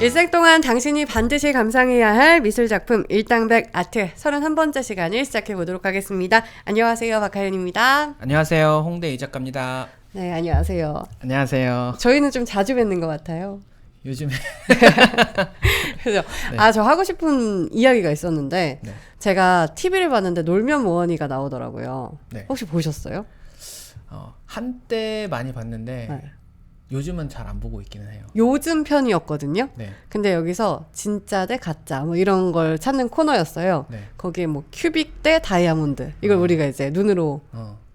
일생 동안 당신이 반드시 감상해야 할 미술작품 일당백 아트 31번째 시간을 시작해보도록 하겠습니다. 안녕하세요, 박하연입니다. 안녕하세요, 홍대 이 작가입니다. 네, 안녕하세요. 안녕하세요. 저희는 좀 자주 뵙는 것 같아요. 요즘에 그죠? 네. 저 하고 싶은 이야기가 있었는데 네. 제가 TV를 봤는데 놀면 뭐하니가 나오더라고요. 네. 혹시 보셨어요? 한때 많이 봤는데 네. 요즘은 잘 안 보고 있기는 해요. 요즘 편이었거든요. 네. 근데 여기서 진짜 대 가짜 뭐 이런 걸 찾는 코너였어요. 네. 거기에 뭐 큐빅 대 다이아몬드 이걸 우리가 이제 눈으로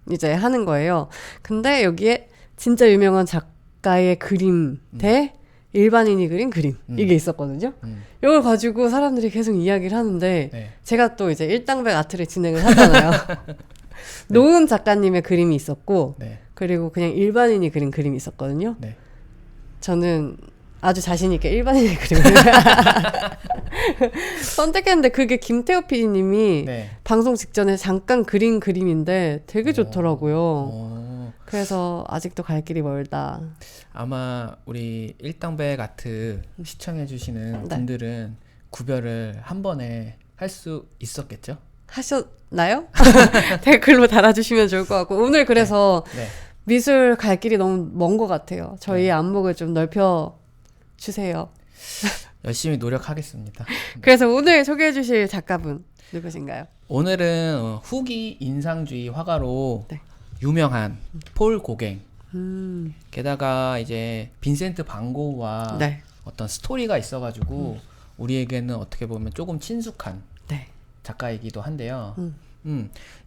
이제 하는 거예요. 근데 여기에 진짜 유명한 작가의 그림 대 일반인이 그린 그림 이게 있었거든요. 이걸 가지고 사람들이 계속 이야기를 하는데 네. 제가 또 이제 일당백 아트를 진행을 하잖아요. 노은 작가님의 그림이 있었고 네. 그리고 그냥 일반인이 그린 그림이 있었거든요. 네. 저는 아주 자신 있게 일반인의 그림을 선택했는데 그게 김태호 PD님이 네. 방송 직전에 잠깐 그린 그림인데 되게 좋더라고요. 그래서 아직도 갈 길이 멀다. 아마 우리 일당백 아트 시청해주시는 네. 분들은 구별을 한 번에 할 수 있었겠죠? 하셨나요? 댓글로 달아주시면 좋을 것 같고 오늘 그래서 네. 미술 갈 길이 너무 먼 것 같아요. 저희의 네. 안목을 좀 넓혀 주세요. 열심히 노력하겠습니다. 그래서 오늘 소개해 주실 작가분 누구신가요? 오늘은 후기 인상주의 화가로 네. 유명한 폴 고갱. 게다가 이제 빈센트 반 고흐와 네. 어떤 스토리가 있어가지고 우리에게는 어떻게 보면 조금 친숙한 네. 작가이기도 한데요.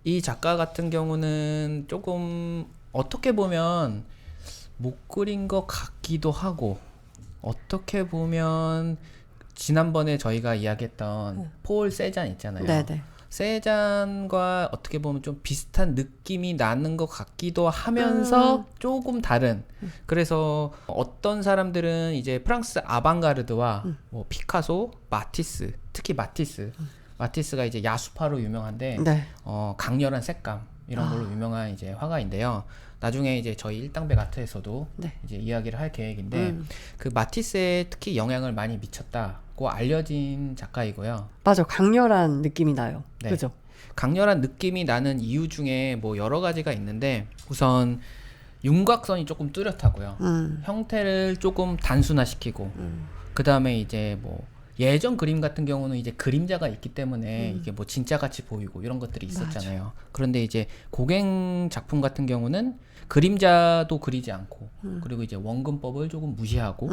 이 작가 같은 경우는 조금 어떻게 보면 못 그린 것 같기도 하고 어떻게 보면 지난번에 저희가 이야기했던 폴 세잔 있잖아요. 네네. 세잔과 어떻게 보면 좀 비슷한 느낌이 나는 것 같기도 하면서 조금 다른. 그래서 어떤 사람들은 이제 프랑스 아방가르드와 뭐 피카소, 마티스, 특히 마티스가 이제 야수파로 유명한데 네. 강렬한 색감 이런 걸로 유명한 이제 화가인데요. 나중에 이제 저희 일당백 아트에서도 네. 이제 이야기를 할 계획인데 그 마티스에 특히 영향을 많이 미쳤다고 알려진 작가이고요. 맞아, 강렬한 느낌이 나요. 네. 그죠? 강렬한 느낌이 나는 이유 중에 뭐 여러 가지가 있는데 우선 윤곽선이 조금 뚜렷하고요. 형태를 조금 단순화시키고 그 다음에 이제 뭐 예전 그림 같은 경우는 이제 그림자가 있기 때문에 이게 뭐 진짜 같이 보이고 이런 것들이 있었잖아요. 맞아. 그런데 이제 고갱 작품 같은 경우는 그림자도 그리지 않고 그리고 이제 원근법을 조금 무시하고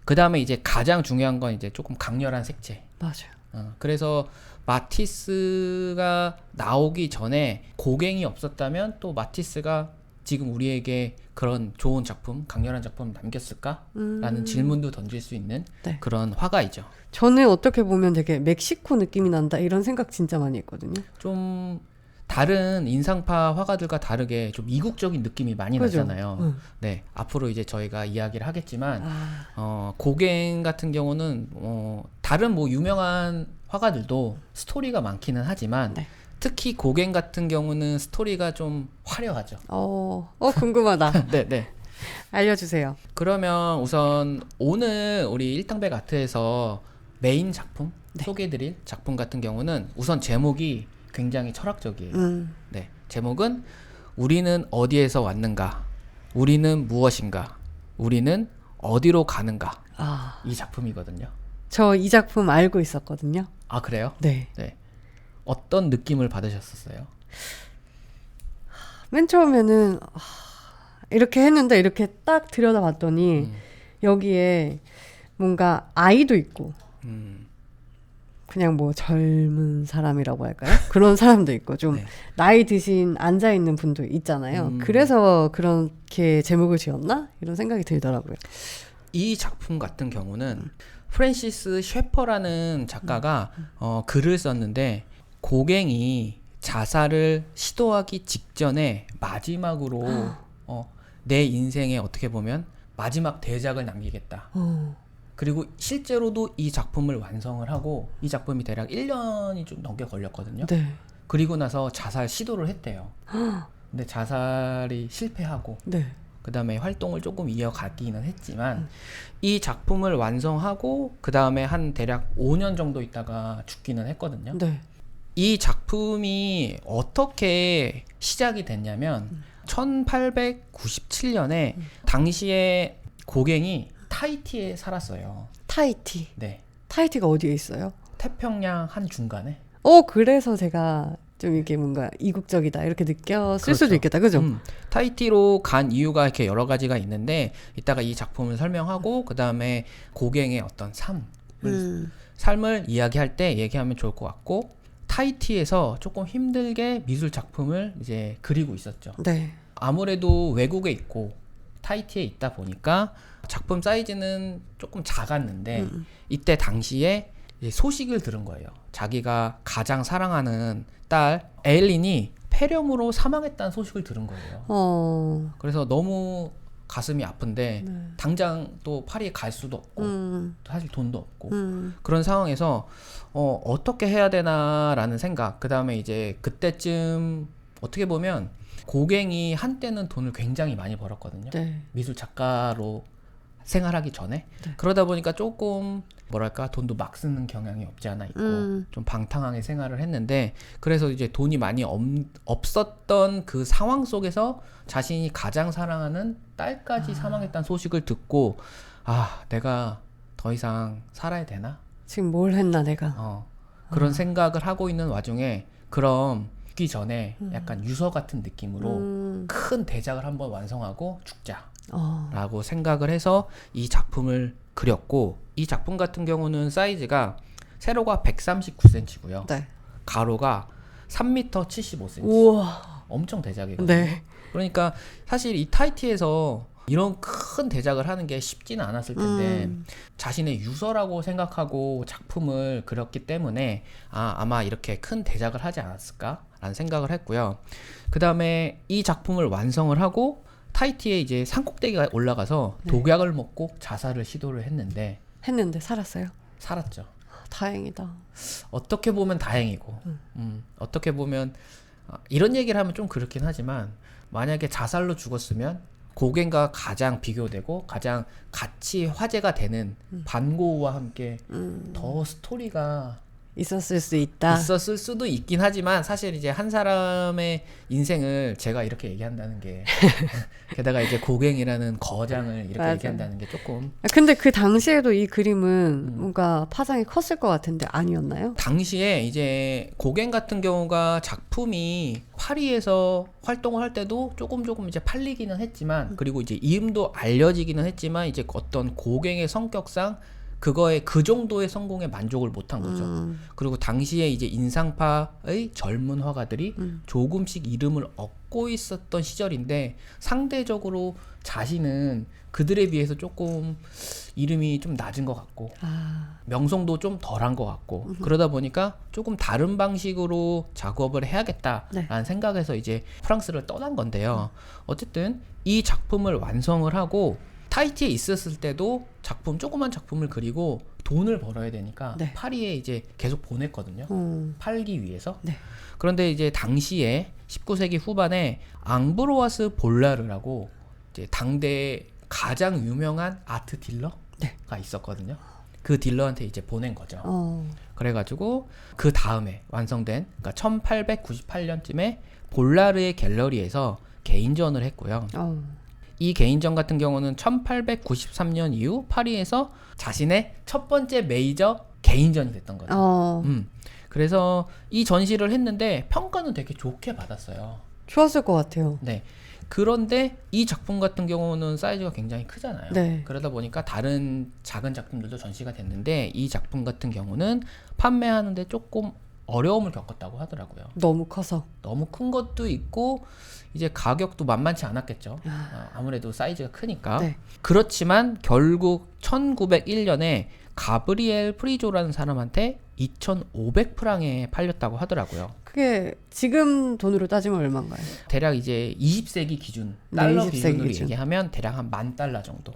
그 다음에 이제 가장 중요한 건 이제 조금 강렬한 색채. 맞아요. 그래서 마티스가 나오기 전에 고갱이 없었다면 또 마티스가 지금 우리에게 그런 좋은 작품, 강렬한 작품 남겼을까라는 질문도 던질 수 있는 네. 그런 화가이죠. 저는 어떻게 보면 되게 멕시코 느낌이 난다 이런 생각 진짜 많이 했거든요. 좀 다른 인상파 화가들과 다르게 좀 이국적인 느낌이 많이 그죠? 나잖아요. 네, 앞으로 이제 저희가 이야기를 하겠지만 고갱 같은 경우는 다른 뭐 유명한 화가들도 스토리가 많기는 하지만 네. 특히 고갱 같은 경우는 스토리가 좀 화려하죠. 궁금하다. 네, 네. 알려주세요. 그러면 우선 오늘 우리 일당백 아트에서 메인 작품 소개해드릴 작품 같은 경우는 우선 제목이 굉장히 철학적이에요. 네, 제목은 우리는 어디에서 왔는가, 우리는 무엇인가, 우리는 어디로 가는가. 이 작품이거든요. 저 이 작품 알고 있었거든요. 아, 그래요? 네. 네. 어떤 느낌을 받으셨었어요? 맨 처음에는 이렇게 했는데 이렇게 딱 들여다봤더니 여기에 뭔가 아이도 있고 그냥 뭐 젊은 사람이라고 할까요? 그런 사람도 있고 좀 네. 나이 드신 앉아있는 분도 있잖아요. 그래서 그렇게 제목을 지었나? 이런 생각이 들더라고요. 이 작품 같은 경우는 프랜시스 셰퍼라는 작가가 글을 썼는데 고갱이 자살을 시도하기 직전에 마지막으로 내 인생에 어떻게 보면 마지막 대작을 남기겠다. 그리고 실제로도 이 작품을 완성을 하고 이 작품이 대략 1년이 좀 넘게 걸렸거든요. 네. 그리고 나서 자살 시도를 했대요. 근데 자살이 실패하고 네. 그 다음에 활동을 조금 이어가기는 했지만 이 작품을 완성하고 그 다음에 한 대략 5년 정도 있다가 죽기는 했거든요. 네. 이 작품이 어떻게 시작이 됐냐면 1897년에 당시에 고갱이 타히티에 살았어요. 타히티. 네. 타히티가 어디에 있어요? 태평양 한 중간에. 그래서 제가 좀 이게 뭔가 이국적이다 이렇게 느꼈을 그렇죠. 수도 있겠다. 그죠? 타히티로 간 이유가 이렇게 여러 가지가 있는데 이따가 이 작품을 설명하고 그 다음에 고갱의 어떤 삶을 이야기할 때 얘기하면 좋을 것 같고 타히티에서 조금 힘들게 미술 작품을 이제 그리고 있었죠. 네. 아무래도 외국에 있고 타히티에 있다 보니까 작품 사이즈는 조금 작았는데 이때 당시에 이제 소식을 들은 거예요. 자기가 가장 사랑하는 딸 에일린이 폐렴으로 사망했다는 소식을 들은 거예요. 그래서 너무 가슴이 아픈데 당장 또 파리에 갈 수도 없고 사실 돈도 없고 그런 상황에서 어떻게 해야 되나라는 생각. 그 다음에 이제 그때쯤 어떻게 보면 고갱이 한때는 돈을 굉장히 많이 벌었거든요. 네. 미술 작가로 생활하기 전에. 네. 그러다 보니까 조금 뭐랄까 돈도 막 쓰는 경향이 없지 않아 있고 좀 방탕하게 생활을 했는데 그래서 이제 돈이 많이 없었던 그 상황 속에서 자신이 가장 사랑하는 딸까지 사망했다는 소식을 듣고 내가 더 이상 살아야 되나? 지금 뭘 했나 내가. 그런 생각을 하고 있는 와중에 그럼 죽기 전에 약간 유서 같은 느낌으로 큰 대작을 한번 완성하고 죽자라고 생각을 해서 이 작품을 그렸고 이 작품 같은 경우는 사이즈가 세로가 139cm고요. 네. 가로가 3m 75cm. 우와. 엄청 대작이거든요. 네. 그러니까 사실 이 타히티에서 이런 큰 대작을 하는 게 쉽지는 않았을 텐데 자신의 유서라고 생각하고 작품을 그렸기 때문에 아마 이렇게 큰 대작을 하지 않았을까라는 생각을 했고요. 그 다음에 이 작품을 완성을 하고 타히티에 이제 산꼭대기가 올라가서 독약을 먹고 자살을 시도를 했는데 살았어요? 살았죠. 다행이다. 어떻게 보면 다행이고 어떻게 보면 이런 얘기를 하면 좀 그렇긴 하지만 만약에 자살로 죽었으면 고갱과 가장 비교되고 가장 같이 화제가 되는 반고우와 함께 더 스토리가 있었을 수 있다. 있었을 수도 있긴 하지만 사실 이제 한 사람의 인생을 제가 이렇게 얘기한다는 게 게다가 이제 고갱이라는 거장을 이렇게 맞아. 얘기한다는 게 조금 근데 그 당시에도 이 그림은 뭔가 파장이 컸을 것 같은데 아니었나요? 당시에 이제 고갱 같은 경우가 작품이 파리에서 활동을 할 때도 조금 이제 팔리기는 했지만 그리고 이제 이름도 알려지기는 했지만 이제 어떤 고갱의 성격상 그거에 그 정도의 성공에 만족을 못한 거죠. 그리고 당시에 이제 인상파의 젊은 화가들이 조금씩 이름을 얻고 있었던 시절인데 상대적으로 자신은 그들에 비해서 조금 이름이 좀 낮은 것 같고 명성도 좀 덜한 것 같고 그러다 보니까 조금 다른 방식으로 작업을 해야겠다라는 생각에서 이제 프랑스를 떠난 건데요. 어쨌든 이 작품을 완성을 하고 타히티에 있었을 때도 조그만 작품을 그리고 돈을 벌어야 되니까 파리에 이제 계속 보냈거든요. 팔기 위해서. 네. 그런데 이제 당시에 19세기 후반에 앙브로아스 볼라르라고 이제 당대 가장 유명한 아트 딜러가 있었거든요. 그 딜러한테 이제 보낸 거죠. 그래가지고 그 다음에 완성된 그러니까 1898년쯤에 볼라르의 갤러리에서 개인전을 했고요. 이 개인전 같은 경우는 1893년 이후 파리에서 자신의 첫 번째 메이저 개인전이 됐던 거죠. 그래서 이 전시를 했는데 평가는 되게 좋게 받았어요. 좋았을 것 같아요. 네. 그런데 이 작품 같은 경우는 사이즈가 굉장히 크잖아요. 네. 그러다 보니까 다른 작은 작품들도 전시가 됐는데 이 작품 같은 경우는 판매하는데 조금 어려움을 겪었다고 하더라고요. 너무 커서. 너무 큰 것도 있고 이제 가격도 만만치 않았겠죠. 아무래도 사이즈가 크니까. 네. 그렇지만 결국 1901년에 가브리엘 프리조라는 사람한테 2,500프랑에 팔렸다고 하더라고요. 그게 지금 돈으로 따지면 얼마인가요? 대략 이제 20세기 기준 달러 20세기 기준으로 기준. 얘기하면 대략 한 $10,000 정도.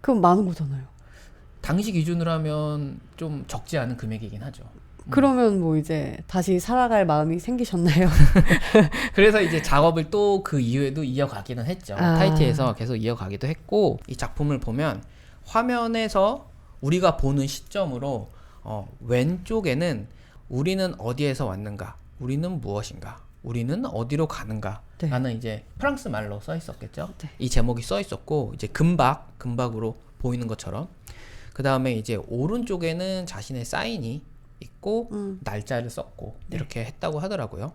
그럼 많은 거잖아요. 당시 기준으로 하면 좀 적지 않은 금액이긴 하죠. 그러면 뭐 이제 다시 살아갈 마음이 생기셨나요? 그래서 이제 작업을 또 그 이후에도 이어가기는 했죠. 타이티에서 계속 이어가기도 했고, 이 작품을 보면 화면에서 우리가 보는 시점으로 왼쪽에는 우리는 어디에서 왔는가, 우리는 무엇인가, 우리는 어디로 가는가 라는 이제 프랑스 말로 써 있었겠죠. 이 제목이 써 있었고, 이제 금박으로 보이는 것처럼. 그 다음에 이제 오른쪽에는 자신의 사인이 있고 날짜를 썼고 이렇게 했다고 하더라고요.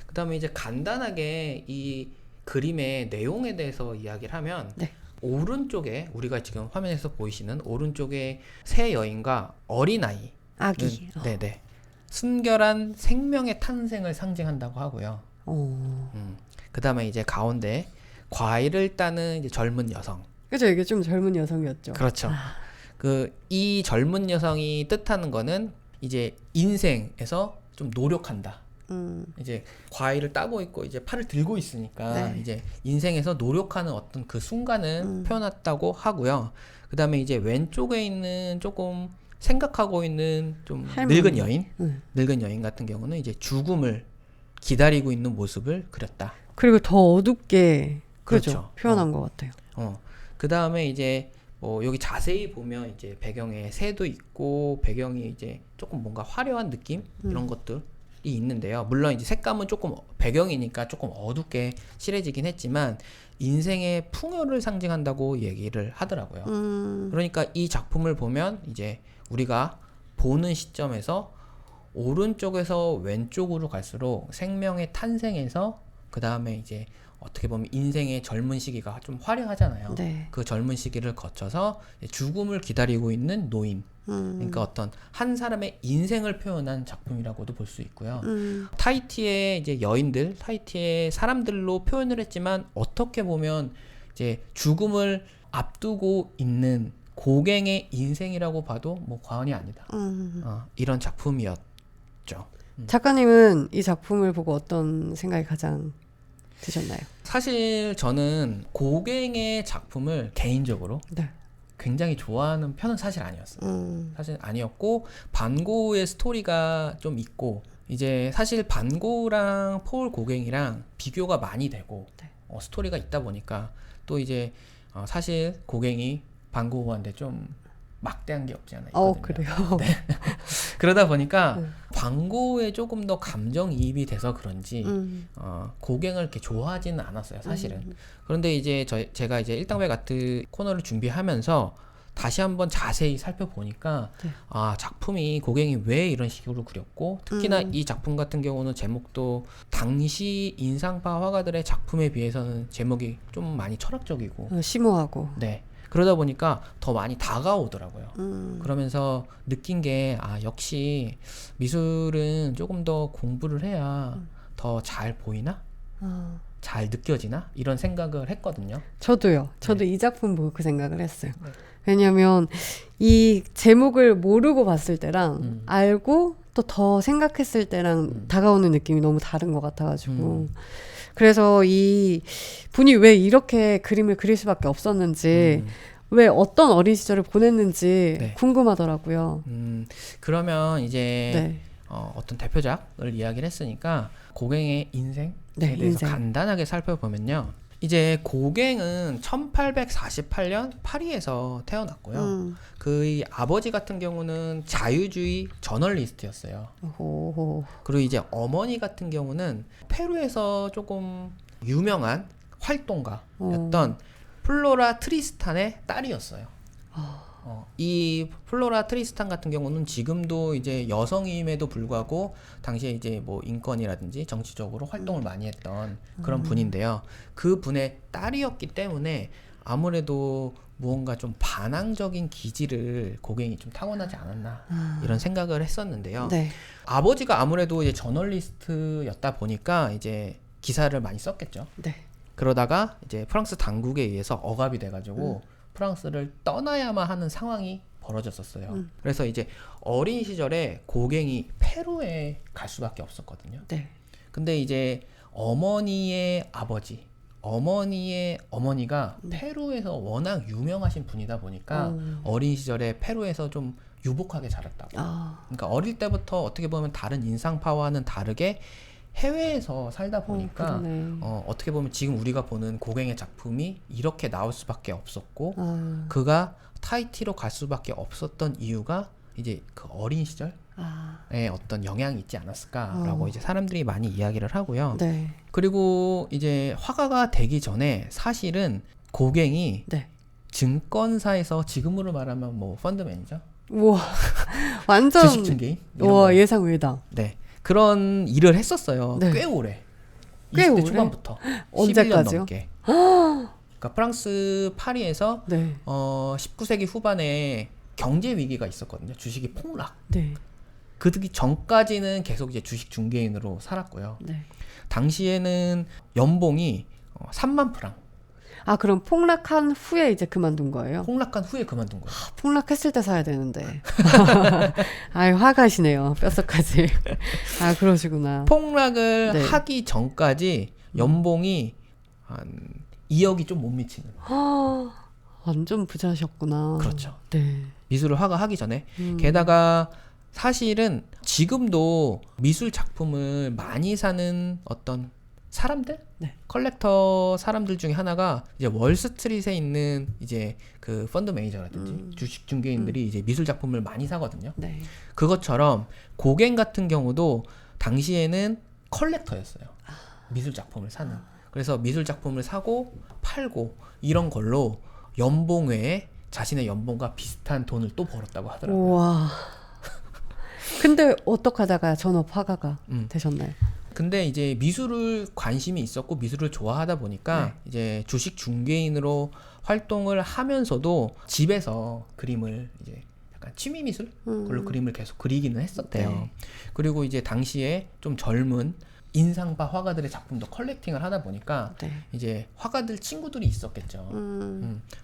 그 다음에 이제 간단하게 이 그림의 내용에 대해서 이야기를 하면 오른쪽에 우리가 지금 화면에서 보이시는 오른쪽에 새 여인과 어린아이, 아기, 네네, 순결한 생명의 탄생을 상징한다고 하고요. 그 다음에 이제 가운데 과일을 따는 이제 젊은 여성. 그죠, 이게 좀 젊은 여성이었죠. 그렇죠. 이 젊은 여성이 뜻하는 거는 이제 인생에서 좀 노력한다. 이제 과일을 따고 있고 이제 팔을 들고 있으니까 이제 인생에서 노력하는 어떤 그 순간을 표현했다고 하고요. 그 다음에 이제 왼쪽에 있는 조금 생각하고 있는 좀 늙은 여인, 늙은 여인 같은 경우는 이제 죽음을 기다리고 있는 모습을 그렸다. 그리고 더 어둡게 그렇죠. 표현한 것 같아요. 그 다음에 이제 여기 자세히 보면 이제 배경에 새도 있고 배경이 이제 조금 뭔가 화려한 느낌 이런 것들이 있는데요. 물론 이제 색감은 조금 배경이니까 조금 어둡게 칠해지긴 했지만 인생의 풍요를 상징한다고 얘기를 하더라고요. 그러니까 이 작품을 보면 이제 우리가 보는 시점에서 오른쪽에서 왼쪽으로 갈수록 생명의 탄생에서 그 다음에 이제 어떻게 보면 인생의 젊은 시기가 좀 화려하잖아요. 그 젊은 시기를 거쳐서 죽음을 기다리고 있는 노인. 그러니까 어떤 한 사람의 인생을 표현한 작품이라고도 볼 수 있고요. 타히티의 이제 여인들, 타히티의 사람들로 표현을 했지만 어떻게 보면 이제 죽음을 앞두고 있는 고갱의 인생이라고 봐도 뭐 과언이 아니다. 이런 작품이었죠. 작가님은 이 작품을 보고 어떤 생각이 가장 드셨나요? 사실 저는 고갱의 작품을 개인적으로 굉장히 좋아하는 편은 사실 아니었어요. 사실 아니었고 반고의 스토리가 좀 있고 이제 사실 반고랑 폴 고갱이랑 비교가 많이 되고 스토리가 있다 보니까 또 이제 사실 고갱이 반고한테 좀 막대한 게 없지 않아 있거든요. 그래요? 네. 그러다 보니까 반고에 조금 더 감정이입이 돼서 그런지 고갱을 이렇게 좋아하지는 않았어요, 사실은. 그런데 이제 제가 이제 일당백 아트 코너를 준비하면서 다시 한번 자세히 살펴보니까 작품이 고갱이 왜 이런 식으로 그렸고 특히나 이 작품 같은 경우는 제목도 당시 인상파 화가들의 작품에 비해서는 제목이 좀 많이 철학적이고 심오하고 그러다 보니까 더 많이 다가오더라고요. 그러면서 느낀 게 역시 미술은 조금 더 공부를 해야 더 잘 보이나? 잘 느껴지나? 이런 생각을 했거든요. 저도요. 저도 이 작품 보고 그 생각을 했어요. 왜냐면 이 제목을 모르고 봤을 때랑 알고 또 더 생각했을 때랑 다가오는 느낌이 너무 다른 것 같아가지고 그래서 이 분이 왜 이렇게 그림을 그릴 수밖에 없었는지 왜 어떤 어린 시절을 보냈는지 궁금하더라고요. 그러면 이제 어떤 대표작을 이야기를 했으니까 고갱의 인생에 대해서 간단하게 살펴보면요. 이제 고갱은 1848년 파리에서 태어났고요. 그의 아버지 같은 경우는 자유주의 저널리스트였어요. 그리고 이제 어머니 같은 경우는 페루에서 조금 유명한 활동가였던 플로라 트리스탄의 딸이었어요. 이 플로라 트리스탄 같은 경우는 지금도 이제 여성임에도 불구하고 당시에 이제 뭐 인권이라든지 정치적으로 활동을 많이 했던 그런 분인데요. 그 분의 딸이었기 때문에 아무래도 무언가 좀 반항적인 기질을 고갱이 좀 타고나지 않았나 이런 생각을 했었는데요. 아버지가 아무래도 이제 저널리스트였다 보니까 이제 기사를 많이 썼겠죠. 그러다가 이제 프랑스 당국에 의해서 억압이 돼가지고 프랑스를 떠나야만 하는 상황이 벌어졌었어요. 그래서 이제 어린 시절에 고갱이 페루에 갈 수밖에 없었거든요. 근데 이제 어머니의 아버지, 어머니의 어머니가 페루에서 워낙 유명하신 분이다 보니까 어린 시절에 페루에서 좀 유복하게 자랐다고. 그러니까 어릴 때부터 어떻게 보면 다른 인상파와는 다르게 해외에서 살다 보니까 어떻게 보면 지금 우리가 보는 고갱의 작품이 이렇게 나올 수밖에 없었고 그가 타히티로 갈 수밖에 없었던 이유가 이제 그 어린 시절에 어떤 영향이 있지 않았을까라고 이제 사람들이 많이 이야기를 하고요. 네. 그리고 이제 화가가 되기 전에 사실은 고갱이 네. 증권사에서 지금으로 말하면 뭐 펀드 매니저, 우와, 완전 주식 증개인, 와 예상 외다. 네, 그런 일을 했었어요. 네. 꽤 오래. 꽤 20대 오래? 초반부터 11년 언제까지요? 넘게. 그러니까 프랑스 파리에서 네. 19세기 후반에 경제 위기가 있었거든요. 주식이 폭락. 네. 그러기 전까지는 계속 이제 주식 중개인으로 살았고요. 네. 당시에는 연봉이 3만 프랑. 아 그럼 폭락한 후에 이제 그만둔 거예요? 폭락한 후에 그만둔 거예요. 폭락했을 때 사야 되는데. 아유 화가시네요. 뼛속까지. 아 그러시구나. 폭락을 네. 하기 전까지 연봉이 한 2억이 좀 못 미치는. 완전 부자셨구나. 그렇죠. 네. 미술을 화가 하기 전에. 게다가 사실은 지금도 미술 작품을 많이 사는 어떤 사람들? 네. 컬렉터 사람들 중에 하나가 이제 월스트리트에 있는 이제 그 펀드 매니저라든지 주식 중개인들이 이제 미술 작품을 많이 사거든요. 네. 그것처럼 고갱 같은 경우도 당시에는 컬렉터였어요. 미술 작품을 사는. 그래서 미술 작품을 사고 팔고 이런 걸로 연봉 외에 자신의 연봉과 비슷한 돈을 또 벌었다고 하더라고요. 우와. 근데 어떡하다가 전업 화가가 되셨나요? 근데 이제 미술을 관심이 있었고 미술을 좋아하다 보니까 이제 주식 중개인으로 활동을 하면서도 집에서 그림을 이제 약간 취미 미술 걸로 그림을 계속 그리기는 했었대요. 네. 그리고 이제 당시에 좀 젊은 인상파 화가들의 작품도 컬렉팅을 하다 보니까 네. 이제 화가들 친구들이 있었겠죠.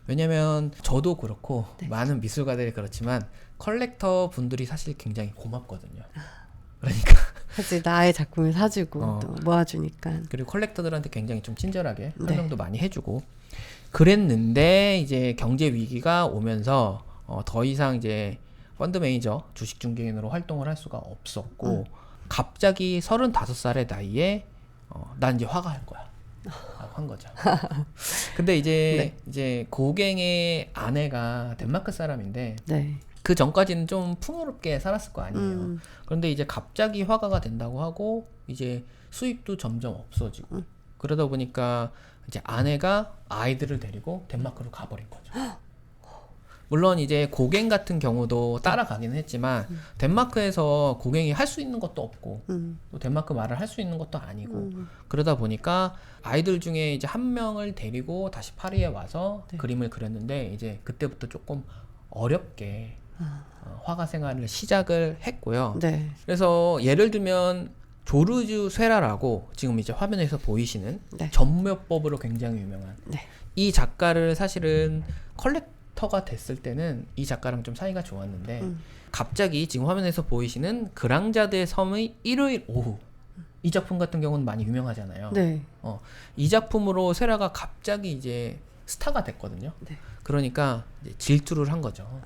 왜냐면 저도 그렇고 많은 미술가들이 그렇지만 컬렉터 분들이 사실 굉장히 고맙거든요. 그러니까 사실 나의 작품을 사주고 또 모아주니까. 그리고 컬렉터들한테 굉장히 좀 친절하게 설명도 많이 해주고 그랬는데 이제 경제 위기가 오면서 더 이상 이제 펀드 매니저 주식 중개인으로 활동을 할 수가 없었고 갑자기 35살의 나이에 난 이제 화가 할 거야 라고 한 거죠. 근데 이제 고갱의 아내가 덴마크 사람인데 네. 그 전까지는 좀 풍요롭게 살았을 거 아니에요. 그런데 이제 갑자기 화가가 된다고 하고 이제 수입도 점점 없어지고 그러다 보니까 이제 아내가 아이들을 데리고 덴마크로 가버린 거죠. 물론 이제 고갱 같은 경우도 따라가기는 했지만 덴마크에서 고갱이 할 수 있는 것도 없고 또 덴마크 말을 할 수 있는 것도 아니고 그러다 보니까 아이들 중에 이제 한 명을 데리고 다시 파리에 와서 그림을 그렸는데 이제 그때부터 조금 어렵게 화가 생활을 시작을 했고요. 네. 그래서 예를 들면 조르주 쇠라라고 지금 이제 화면에서 보이시는 네. 전묘법으로 굉장히 유명한 네. 이 작가를 사실은 컬렉터가 됐을 때는 이 작가랑 좀 사이가 좋았는데 갑자기 지금 화면에서 보이시는 그랑자드의 섬의 일요일 오후 이 작품 같은 경우는 많이 유명하잖아요. 네. 이 작품으로 쇠라가 갑자기 이제 스타가 됐거든요. 네. 그러니까 이제 질투를 한 거죠.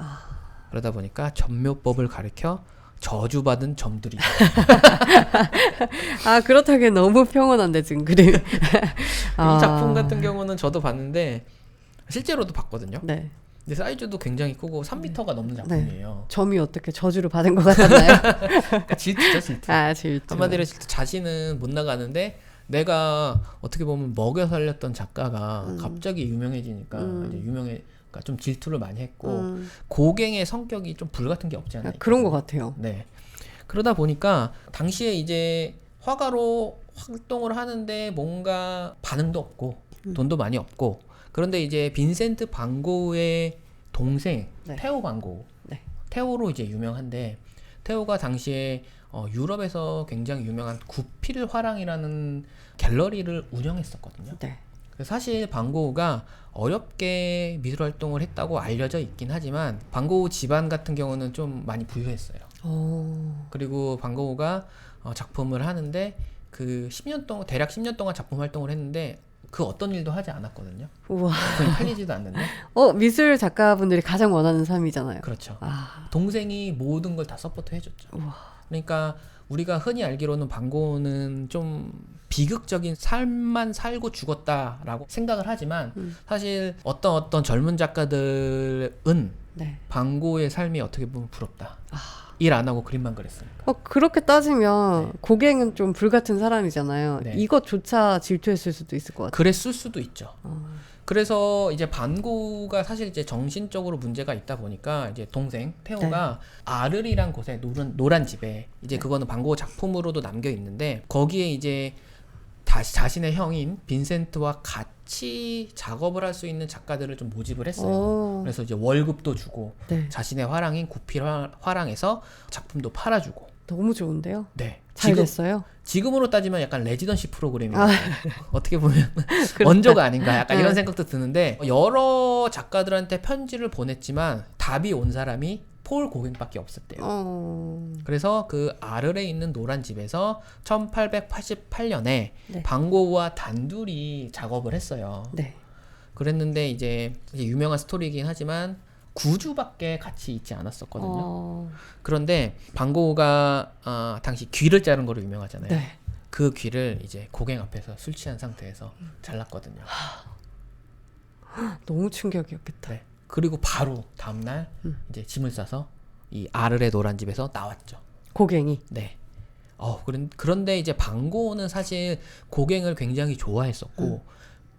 그러다 보니까 전묘법을 가르쳐 저주받은 점들이. 아 그렇다기엔 너무 평온한데 지금 그림. 이 작품 같은 경우는 저도 봤는데 실제로도 봤거든요. 네. 근데 사이즈도 굉장히 크고 3m가 넘는 작품이에요. 점이 어떻게 저주를 받은 것 같았나요? 그러니까 질투죠, 질투. 아 질투. 한마디로 질투. 자신은 못 나가는데 내가 어떻게 보면 먹여 살렸던 작가가 갑자기 유명해지니까 이제 그러니까 좀 질투를 많이 했고 고갱의 성격이 좀 불같은 게 없지 않아 있거든요. 그런 것 같아요. 네. 그러다 보니까 당시에 이제 화가로 활동을 하는데 뭔가 반응도 없고 돈도 많이 없고 그런데 이제 빈센트 반 고흐의 동생 네. 테오 반 고흐 네. 테오로 이제 유명한데 테오가 당시에 유럽에서 굉장히 유명한 구필 화랑이라는 갤러리를 운영했었거든요. 네. 사실 반 고흐가 어렵게 미술 활동을 했다고 알려져 있긴 하지만 반 고흐 집안 같은 경우는 좀 많이 부유했어요. 그리고 반 고흐가 작품을 하는데 그 10년 동안 대략 10년 동안 작품 활동을 했는데 그 어떤 일도 하지 않았거든요. 우와. 돈이 팔리지도 않는데. 미술 작가분들이 가장 원하는 삶이잖아요. 그렇죠. 아. 동생이 모든 걸 다 서포트 해줬죠. 우와. 그러니까 우리가 흔히 알기로는 방고는 좀 비극적인 삶만 살고 죽었다라고 생각을 하지만 사실 어떤 젊은 작가들은 네. 방고의 삶이 어떻게 보면 부럽다. 일 안 하고 그림만 그랬으니까. 그렇게 따지면 네. 고갱은 좀 불같은 사람이잖아요. 네. 이것조차 질투했을 수도 있을 것 같아요. 그랬을 수도 있죠. 그래서 이제 반고가 사실 이제 정신적으로 문제가 있다 보니까 이제 동생 태호가 아르리란 곳에 노란 집에 이제 그거는 반고 작품으로도 남겨 있는데 거기에 이제 자신의 형인 빈센트와 같이 작업을 할 수 있는 작가들을 좀 모집을 했어요. 그래서 이제 월급도 주고 네. 자신의 화랑인 구필 화랑에서 작품도 팔아주고. 너무 좋은데요? 네. 잘 됐어요? 지금으로 따지면 약간 레지던시 프로그램이에요. 아. 어떻게 보면 원조가 아닌가 약간 이런 생각도 드는데 여러 작가들한테 편지를 보냈지만 답이 온 사람이 폴 고갱밖에 없었대요. 그래서 그 아르레에 있는 노란 집에서 1888년에 네. 방고우와 단둘이 작업을 했어요. 네. 그랬는데 이제 유명한 스토리이긴 하지만 9주밖에 같이 있지 않았었거든요. 그런데 방고우가 당시 귀를 자른 거로 유명하잖아요. 네. 그 귀를 이제 고갱 앞에서 술 취한 상태에서 잘랐거든요. 너무 충격이었겠다. 네. 그리고 바로 다음날 이제 짐을 싸서 이 아르레 노란 집에서 나왔죠. 고갱이. 네. 그런데 이제 방고우는 사실 고갱을 굉장히 좋아했었고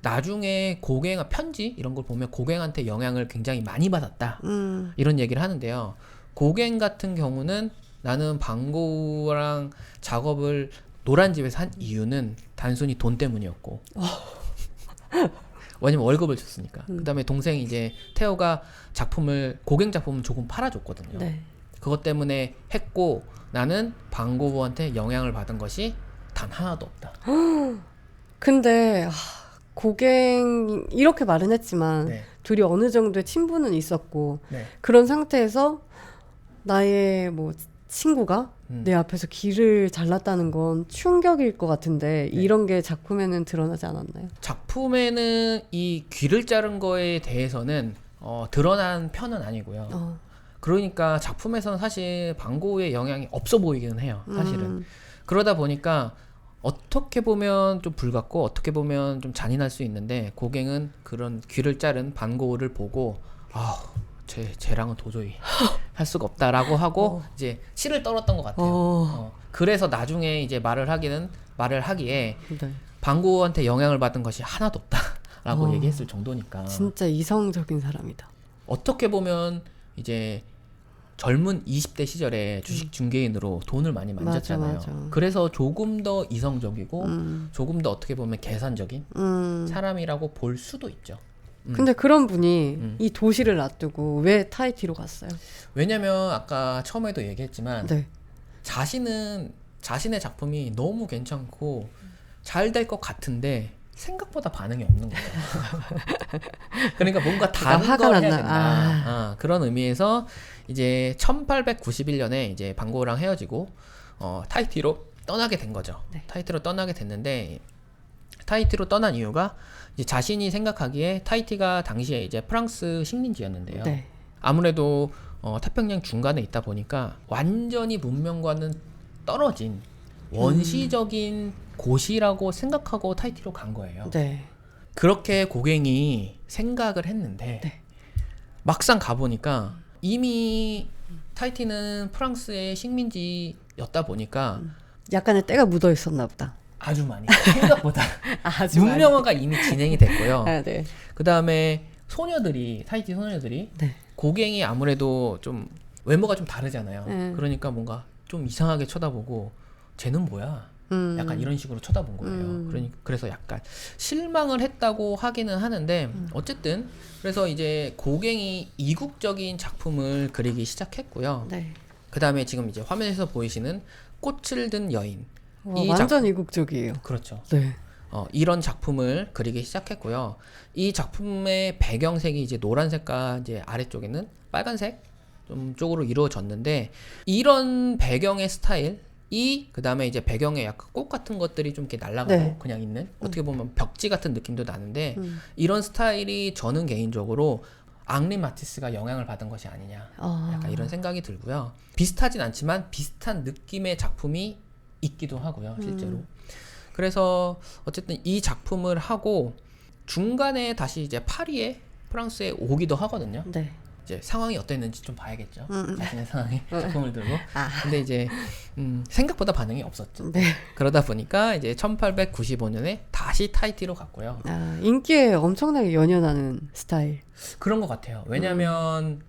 나중에 고갱 편지 이런 걸 보면 고갱한테 영향을 굉장히 많이 받았다. 이런 얘기를 하는데요. 고갱 같은 경우는 나는 방고우랑 작업을 노란 집에서 한 이유는 단순히 돈 때문이었고. 왜냐면 월급을 줬으니까. 그다음에 동생 이제 태호가 고갱 작품을 조금 팔아줬거든요. 네. 그것 때문에 했고 나는 방고우한테 영향을 받은 것이 단 하나도 없다. 근데 고갱 이렇게 말은 했지만 네. 둘이 어느 정도의 친분은 있었고 네. 그런 상태에서 나의 뭐 친구가 내 앞에서 귀를 잘랐다는 건 충격일 것 같은데 네. 이런 게 작품에는 드러나지 않았나요? 작품에는 이 귀를 자른 거에 대해서는 드러난 편은 아니고요. 그러니까 작품에서는 사실 방고우의 영향이 없어 보이기는 해요. 사실은. 그러다 보니까 어떻게 보면 좀 불같고 어떻게 보면 좀 잔인할 수 있는데 고갱은 그런 귀를 자른 방고우를 보고 쟤랑은 도저히 할 수가 없다라고 하고 이제 치를 떨었던 것 같아요. 그래서 나중에 이제 말을 하기에 네. 방고우한테 영향을 받은 것이 하나도 없다라고 얘기했을 정도니까. 진짜 이성적인 사람이다. 어떻게 보면 이제 젊은 20대 시절에 주식 중개인으로 돈을 많이 만졌잖아요. 맞아. 그래서 조금 더 이성적이고 조금 더 어떻게 보면 계산적인 사람이라고 볼 수도 있죠. 근데 그런 분이 이 도시를 놔두고 왜 타히티로 갔어요? 왜냐면 아까 처음에도 얘기했지만 네. 자신의 작품이 너무 괜찮고 잘 될 것 같은데 생각보다 반응이 없는 거예요. 그러니까 뭔가 다른 화가 걸 해야 났나? 된다. 그런 의미에서 이제 1891년에 이제 방고우랑 헤어지고 타히티로 떠나게 된 거죠. 네. 타히티로 떠나게 됐는데 타히티로 떠난 이유가 이제 자신이 생각하기에 타히티가 당시에 이제 프랑스 식민지였는데요. 네. 아무래도 태평양 중간에 있다 보니까 완전히 문명과는 떨어진 원시적인 곳이라고 생각하고 타히티로 간 거예요. 네. 그렇게 고갱이 생각을 했는데 네. 막상 가보니까 이미 타히티는 프랑스의 식민지였다 보니까 약간의 때가 묻어 있었나 보다. 아주 많이 생각보다 아주 문명화가 이미 진행이 됐고요. 네. 그 다음에 타히티 소녀들이 네. 고갱이 아무래도 좀 외모가 좀 다르잖아요. 네. 그러니까 뭔가 좀 이상하게 쳐다보고 쟤는 뭐야? 약간 이런 식으로 쳐다본 거예요. 그래서 약간 실망을 했다고 하기는 하는데 어쨌든 그래서 이제 고갱이 이국적인 작품을 그리기 시작했고요. 네. 그 다음에 지금 이제 화면에서 보이시는 꽃을 든 여인. 완전 이국적이에요. 그렇죠. 네. 이런 작품을 그리기 시작했고요. 이 작품의 배경색이 이제 노란색과 이제 아래쪽에는 빨간색 좀 쪽으로 이루어졌는데 이런 배경의 스타일, 그다음에 이제 배경에 약간 꽃 같은 것들이 좀 이렇게 날아가고 네. 그냥 있는 어떻게 보면 벽지 같은 느낌도 나는데 이런 스타일이 저는 개인적으로 앙리 마티스가 영향을 받은 것이 아니냐 약간 이런 생각이 들고요. 비슷하진 않지만 비슷한 느낌의 작품이 있기도 하고요, 실제로. 그래서 어쨌든 이 작품을 하고 중간에 다시 이제 파리에 프랑스에 오기도 하거든요. 네. 이제 상황이 어땠는지 좀 봐야겠죠. 자신의 상황이 작품을 들고. 아. 근데 이제 생각보다 반응이 없었죠. 네. 그러다 보니까 이제 1895년에 다시 타히티로 갔고요. 아, 인기에 엄청나게 연연하는 스타일. 그런 것 같아요. 왜냐면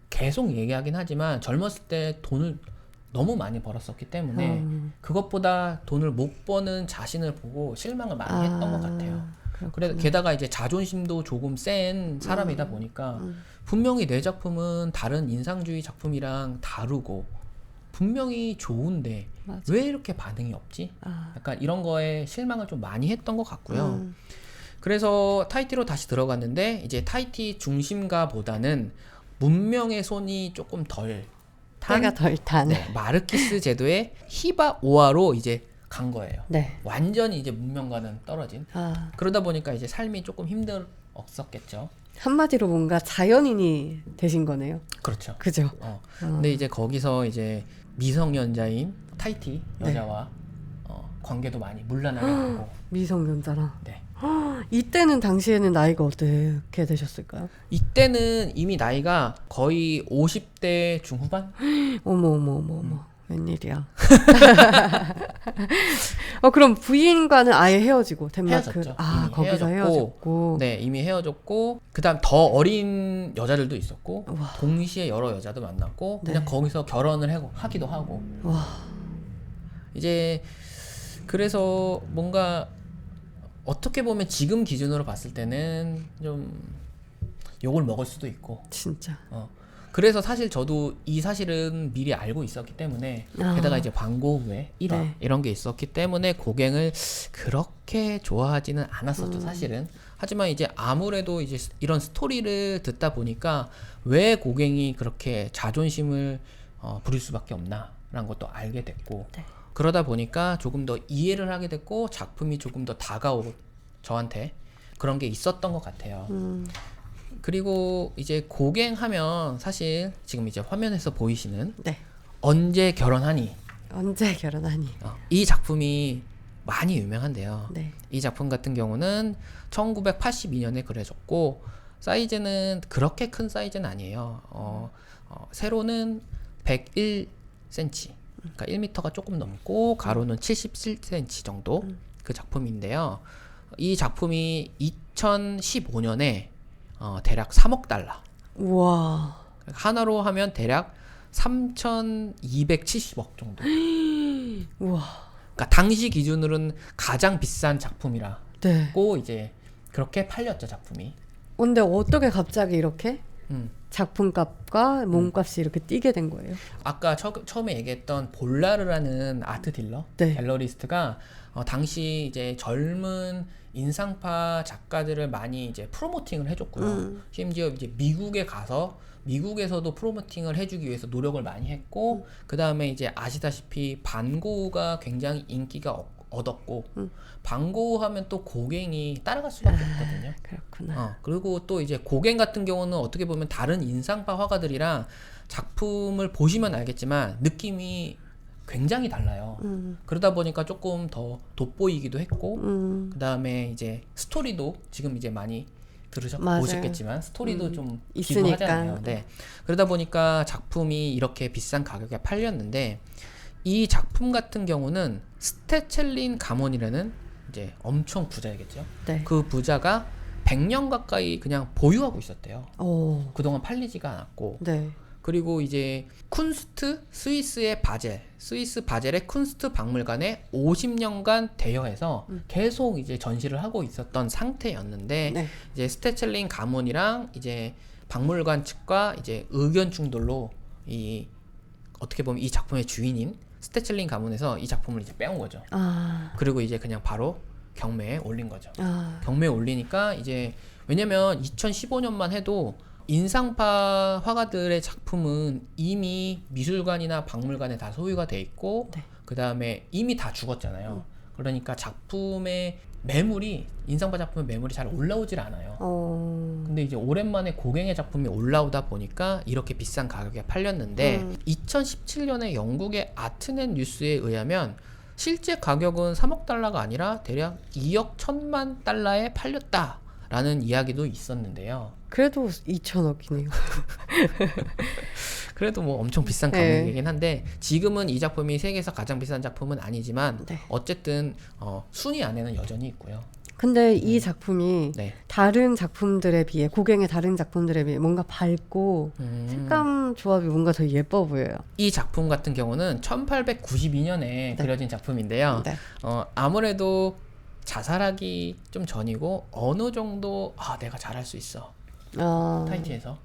계속 얘기하긴 하지만 젊었을 때 돈을 너무 많이 벌었었기 때문에 그것보다 돈을 못 버는 자신을 보고 실망을 많이 했던 것 같아요. 그래 게다가 이제 자존심도 조금 센 사람이다 보니까 분명히 내 작품은 다른 인상주의 작품이랑 다르고 분명히 좋은데 맞아. 왜 이렇게 반응이 없지? 약간 이런 거에 실망을 좀 많이 했던 것 같고요. 그래서 타히티로 다시 들어갔는데 이제 타히티 중심가보다는 문명의 손이 조금 덜 때가 덜 탄. 네, 마르키스 제도의 히바 오아로 이제 간 거예요. 네. 완전히 이제 문명과는 떨어진. 아, 그러다 보니까 이제 삶이 조금 힘들었었겠죠. 한마디로 뭔가 자연인이 되신 거네요. 그렇죠. 그죠? 근데 이제 거기서 이제 미성년자인 타히티 여자와 관계도 많이 문란하게 되고. 미성년자랑. 네. 이때는 당시에는 나이가 어떻게 되셨을까요? 이때는 이미 나이가 거의 50대 중후반? 어머. 웬일이야. 그럼 부인과는 아예 헤어지고 덴마크. 헤어졌죠. 아, 이미 거기서 헤어졌고. 네, 이미 헤어졌고 그다음 더 어린 여자들도 있었고 와. 동시에 여러 여자도 만났고 그냥 네. 거기서 결혼을 하기도 하고 와. 이제 그래서 뭔가 어떻게 보면 지금 기준으로 봤을 때는 좀 욕을 먹을 수도 있고 진짜. 그래서 사실 저도 이 사실은 미리 알고 있었기 때문에 게다가 이제 광고 후에 1화 네. 이런 게 있었기 때문에 고갱을 그렇게 좋아하지는 않았었죠 사실은. 하지만 이제 아무래도 이제 이런 스토리를 듣다 보니까 왜 고갱이 그렇게 자존심을 부릴 수밖에 없나라는 것도 알게 됐고 네. 그러다 보니까 조금 더 이해를 하게 됐고 작품이 조금 더 다가오고 저한테 그런 게 있었던 것 같아요. 그리고 이제 고갱하면 사실 지금 이제 화면에서 보이시는 네. 언제 결혼하니 언제 결혼하니? 이 작품이 많이 유명한데요. 네. 이 작품 같은 경우는 1982년에 그려졌고 사이즈는 그렇게 큰 사이즈는 아니에요. 세로는 101cm, 그러니까 1m가 조금 넘고 가로는 77cm 정도 그 작품인데요. 이 작품이 2015년에 대략 3억 달러. 우와. 하나로 하면 대략 3,270억 정도. 우와. 그러니까 당시 기준으로는 가장 비싼 작품이라고 네. 이제 그렇게 팔렸죠 작품이. 근데 어떻게 갑자기 이렇게 음. 작품값과 몸값이 이렇게 뛰게 된 거예요? 아까 처음에 얘기했던 볼라르라는 아트 딜러, 네. 갤러리스트가 당시 이제 젊은 인상파 작가들을 많이 이제 프로모팅을 해줬고요. 심지어 이제 미국에 가서 미국에서도 프로모팅을 해주기 위해서 노력을 많이 했고 그 다음에 이제 아시다시피 반고흐가 굉장히 인기가 얻었고 반고흐 하면 또 고갱이 따라갈 수밖에 없거든요. 그렇구나. 그리고 또 이제 고갱 같은 경우는 어떻게 보면 다른 인상파 화가들이랑 작품을 보시면 알겠지만 느낌이 굉장히 달라요. 그러다 보니까 조금 더 돋보이기도 했고 그 다음에 이제 스토리도 지금 이제 많이 맞아요. 보셨겠지만 스토리도 좀 있으니까. 기부하잖아요. 네. 그러다 보니까 작품이 이렇게 비싼 가격에 팔렸는데 이 작품 같은 경우는 스테첼린 가몬이라는 이제 엄청 부자이겠죠. 네. 그 부자가 100년 가까이 그냥 보유하고 있었대요. 오. 그동안 팔리지가 않았고 네. 그리고 이제 쿤스트 스위스의 바젤, 스위스 바젤의 쿤스트 박물관에 50년간 대여해서 계속 이제 전시를 하고 있었던 상태였는데 네. 이제 스테첼린 가문이랑 이제 박물관 측과 이제 의견 충돌로 이 어떻게 보면 이 작품의 주인인 스테첼린 가문에서 이 작품을 이제 빼온 거죠. 아. 그리고 이제 그냥 바로 경매에 올린 거죠. 아. 경매에 올리니까 이제 왜냐면 2015년만 해도 인상파 화가들의 작품은 이미 미술관이나 박물관에 다 소유가 돼 있고 네. 그 다음에 이미 다 죽었잖아요. 그러니까 작품의 매물이 인상파 작품의 매물이 잘 올라오질 않아요. 근데 이제 오랜만에 고갱의 작품이 올라오다 보니까 이렇게 비싼 가격에 팔렸는데 2017년에 영국의 아트넷 뉴스에 의하면 실제 가격은 3억 달러가 아니라 대략 2억 1천만 달러에 팔렸다라는 이야기도 있었는데요. 그래도 2천억이네요. 그래도 뭐 엄청 비싼 가격이긴 한데 지금은 이 작품이 세계에서 가장 비싼 작품은 아니지만 네. 어쨌든 순위 안에는 여전히 있고요. 근데 이 작품이 네. 다른 작품들에 비해 고갱의 다른 작품들에 비해 뭔가 밝고 색감 조합이 뭔가 더 예뻐 보여요. 이 작품 같은 경우는 1892년에 그려진 작품인데요. 네. 아무래도 자살하기 좀 전이고 어느 정도 내가 잘할 수 있어 타이티에서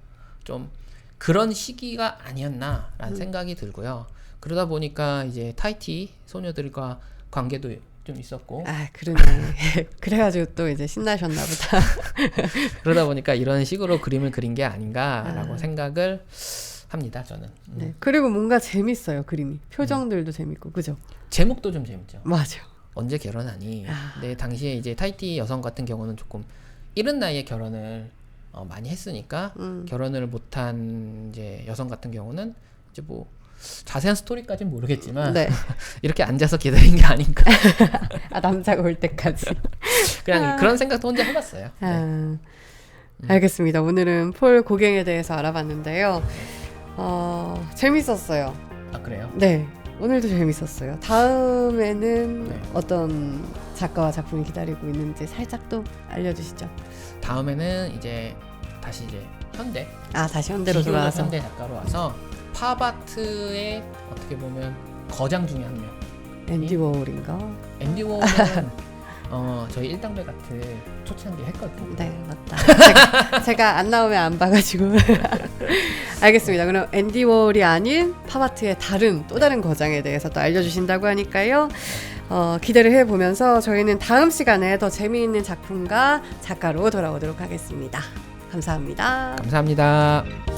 좀 그런 시기가 아니었나라는 생각이 들고요. 그러다 보니까 이제 타이티 소녀들과 관계도 좀 있었고 그러네. 그래가지고 또 이제 신나셨나 보다. 그러다 보니까 이런 식으로 그림을 그린 게 아닌가라고 생각을 합니다. 저는. 네. 그리고 뭔가 재밌어요. 그림이. 표정들도 재밌고 그죠? 제목도 좀 재밌죠. 맞아. 언제 결혼하니? 근데 당시에 이제 타이티 여성 같은 경우는 조금 이른 나이에 결혼을 많이 했으니까 결혼을 못한 이제 여성 같은 경우는 이제 뭐 자세한 스토리까지는 모르겠지만 네. 이렇게 앉아서 기다린 게 아닌가. 남자가 올 때까지. 그냥 그런 생각도 혼자 해봤어요. 네. 알겠습니다. 오늘은 폴 고갱에 대해서 알아봤는데요. 재밌었어요. 그래요? 네. 오늘도 재밌었어요. 다음에는 네. 어떤 작가와 작품이 기다리고 있는지 살짝 또 알려주시죠. 다음에는 이제 다시 이제 현대. 다시 현대로 비교적 돌아와서. 현대 작가로 와서 팝아트의 어떻게 보면 거장 중에 한 명. 앤디 워홀인가? 앤디 워홀은 저희 일당배 같은 초창기 했거든요. 네, 맞다. 제가 안 나오면 안 봐가지고. 알겠습니다. 그럼 앤디 워홀이 아닌 팝아트의 또 다른 거장에 대해서 또 알려주신다고 하니까요. 기대를 해보면서 저희는 다음 시간에 더 재미있는 작품과 작가로 돌아오도록 하겠습니다. 감사합니다. 감사합니다.